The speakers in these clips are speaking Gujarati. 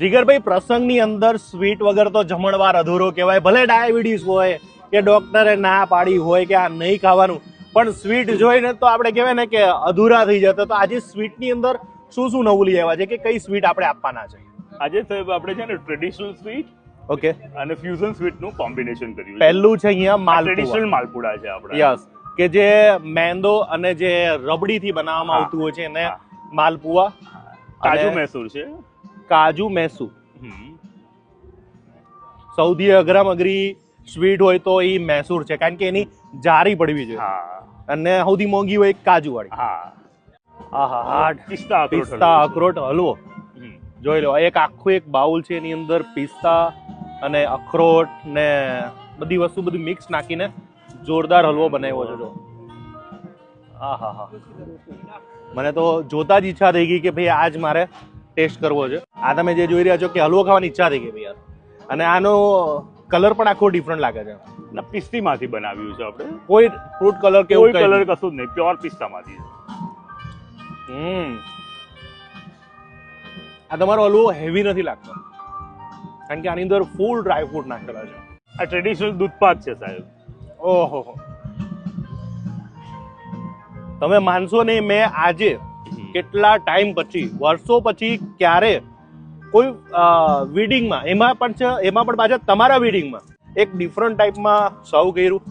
જીગરભાઈ, પ્રસંગની અંદર સ્વીટ વગર તો જમણવાર અધૂરો કહેવાય. ભલે ડાયાબિટીસ હોય કે ડોક્ટરે ના પાડી હોય કે આ નહીં ખાવાનું, પણ સ્વીટ જોઈને તો આપણે કહેવાય ને કે અધૂરા થઈ જતા. તો આજે સ્વીટની અંદર શું શું નવું લઈ આવ્યા છે કે કઈ સ્વીટ આપણે આપવાના છે? આજે સાહેબ આપણે છે ને ટ્રેડિશનલ સ્વીટ ઓકે, અને ફ્યુઝન સ્વીટ નું કોમ્બિનેશન કર્યું છે. પહેલું છે અહીંયા ટ્રેડિશનલ માલપુઆ. માલપુડા છે આપણે. યસ, કે જે મેંદો અને જે રબડીથી બનાવવામાં આવતું હોય છે એને માલપુઆ. કાજુ અને મૈસૂર છે. કાજુ મૈસૂર હમ. સૌથી અઘરામ અઘરી સ્વીટ હોય તો એ મૈસૂર છે, કારણ કે એની જારી પડવી જોઈએ. હા અને સૌથી મોંઘી હોય કાજુ વાળી. હા આહા હા, પિસ્તા પિસ્તા અખરોટ હલવો જોઈ લો. એક આખું એક બાઉલ છે, એની અંદર પિસ્તા અને અખરોટ ને બધી વસ્તુ બધું મિક્સ નાખીને જોરદાર હલવો બનાવ્યો છે. જો આહા હા, મને તો જોતા જ ઈચ્છા થઈ ગઈ કે ભાઈ આજ મારે ટેસ્ટ કરવો છે. આ તમે જે જોઈ રહ્યા છો કે હલવો ખાવાની ઈચ્છા થઈ ગઈ ભાઈ યાર. અને આનો કલર પણ આખો ડિફરન્ટ લાગે છે. ના, પિસ્તી માંથી બનાવ્યું છે આપણે. કોઈ ફ્રૂટ કલર કે કોઈ કલર કશું જ નહીં, પ્યોર પિસ્તા માંથી છે. આ તમારો હલવો હેવી નથી લાગતો, કારણ કે આની અંદર ફૂલ ડ્રાય ફ્રૂટ નાખેલા છે. આ ટ્રેડિશનલ દૂધપાક છે સાહેબ. ઓહો, તમે માનશો નહીં, મેં આજે કેટલા ટાઈમ પછી, વર્ષો પછી ક્યારે કોઈ વીડિંગમાં, એમાં પણ પાછા તમારા વીડિંગમાં એક ડિફરન્ટ ટાઈપમાં સર્વ કર્યું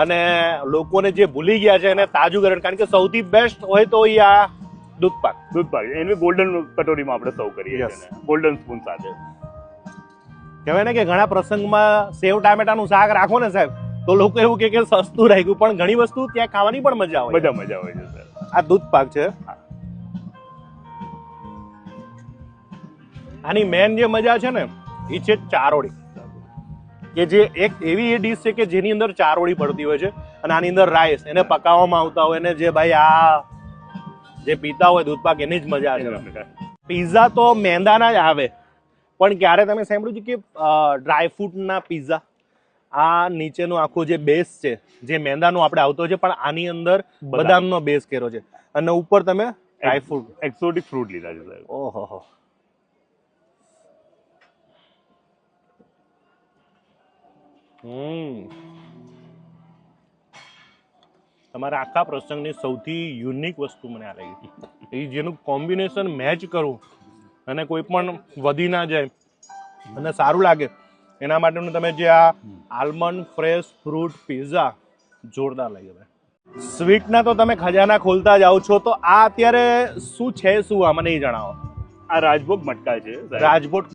અને લોકોને જે ભૂલી ગયા છે એને તાજું કર્યું. કારણ કે સૌથી બેસ્ટ હોય તો એ આ દૂધપાક. એને ગોલ્ડન કટોરીમાં આપણે સર્વ કરીએ Yes. છીએ, ગોલ્ડન સ્પૂન સાથે. કહેવાય ને કે ઘણા પ્રસંગમાં સેવ ટામેટાનું શાક રાખો ને સાહેબ, તો લોકો એવું કે સસ્તું રાખ્યું, પણ ઘણી વસ્તુ ત્યાં ખાવાની પણ મજા આવે. મજા હોય છે સર. આ દૂધપાક છે. આની મેન જે મજા છે ને એ છે ચારોળી, કે જે એક એવી ડીશ છે કે જેની અંદર ચારોળી પડતી હોય છે અને આની અંદર રાઈસ, એને પકાવવામાં આવતા હોય ને જે ભાઈ આ જે પીતા હોય દૂધપાક, એની જ મજા છે. પિઝા તો મેંદાના જ આવે, પણ ક્યારે તમે સાંભળ્યું છે કે ડ્રાય ફ્રૂટના પિઝા? આ નીચેનો આખો જે બેઝ છે જે મેંદાનો આપણે આવતો છે, પણ આની અંદર બદામનો બેઝ કર્યો છે અને ઉપર તમે ડ્રાય ફ્રૂટ, એક્સોટિક ફ્રૂટ લીધા છે સાહેબ. ઓહો, તમારા આખા પ્રસંગની સૌથી યુનિક વસ્તુ મને આ લાગી, એ જેનું કોમ્બિનેશન મેચ કરું અને કોઈ પણ વધી ના જાય અને સારું લાગે, એના માટેનું તમે જે આ આલમંડ ફ્રેશ ફ્રૂટ પિઝા જોરદાર લાગ્યો. સ્વીટના તો તમે ખજાના ખોલતા જાઓ છો, તો આ અત્યારે શું છે, શું આ મને એ જણાવો. આ રાજભોગ મટકા છે સાહેબ. રાજભોગ